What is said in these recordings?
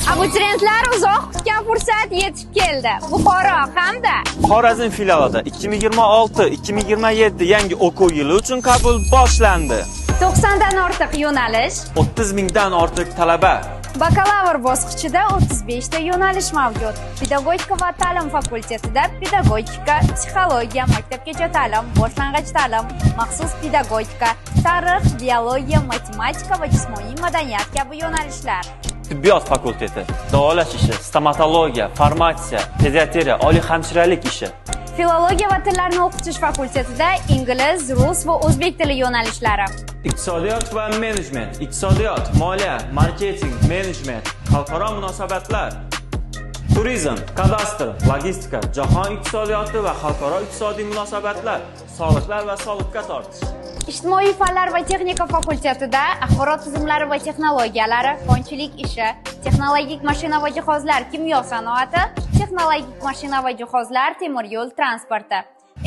Abituriyentlar uzoq kutgan fursat yetib keldi. Buxoro hamda Xorazm filialida 2026-2027 yangi o'quv yili uchun qabul boshlandi. 90 dan ortiq yo'nalish, 30 mingdan ortiq talaba. bakalavr bosqichida 35 ta yo'nalish mavjud. Pedagogika va ta'lim fakultetida pedagogika, psixologiya, maktabgacha ta'lim, boshlang'ich ta'lim, maxsus pedagogika, tarix, biologiya, matematika va jismoniy madaniyat kabi yo'nalishlar. Tibbiyot fakulteti, davolash ishi, stomatologiya, farmatsiya, pediatriya, oliy hamshiralik ishi. Filologiya va tillarni o'qitish fakultetida ingliz, rus va o'zbek tili yo'nalishlari. Iqtisodiyot va menejment, iqtisodiyot, moliya, marketing, menejment, xalqaro munosabatlar, turizm, kadastr, logistika, jahon iqtisodiyoti va xalqaro iqtisodiy munosabatlar, soliqlar va soliqqa tortish. Ijtimoiy fanlar va texnika fakultetida axborot tizimlari va texnologiyalari, konchilik ishi, texnologik mashina va jihozlar, kimyo sanoati, texnologik mashina va jihozlar, temir yo'l transporti,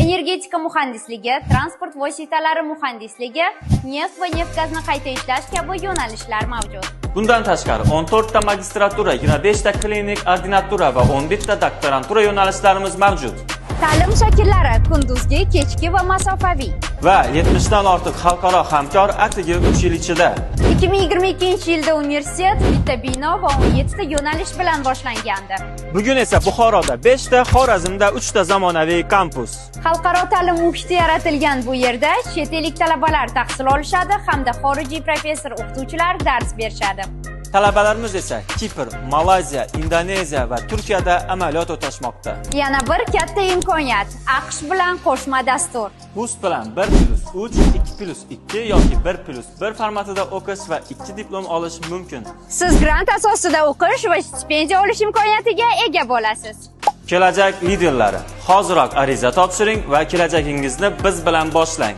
energetika muhandisligi, transport vositalari muhandisligi, neft va neft gazni qayta ishlash kabi yo'nalishlar mavjud. Bundan tashqari 14 ta magistratura, 25 ta klinik ordinatura va 11 ta doktorantura yo'nalishlarimiz mavjud. Ta'lim shakllari kunduzgi, kechki va masofaviy. Va 70 dan ortiq xalqaro hamkor atigi 3 yil ichida. 2022-yilda universitet bitta bino va 17 ta yo'nalish bilan boshlangandi. Bugun esa Buxoroda 5 ta, Xorazmda 3 ta zamonaviy kampus. Xalqaro ta'lim muhiti yaratilgan bu yerda chet ellik talabalar tahsil olishadi hamda xorijiy professor o'qituvchilar dars berishadi. Talabalarimiz esa Kipr, Malayziya, Indoneziya va Turkiyada amaliyot o'tashmoqda. Yana bir katta imkoniyat AQSh bilan qo'shma dastur. Boost bilan 1+3, 2+2 yoki 1+1 formatida o'qish va 2 diplom olish mumkin. Siz grant asosida o'qish va stipendiya olish imkoniyatiga ega bo'lasiz. Kelajak liderlari, hoziroq ariza topshiring va kelajagingizni biz bilan boshlang.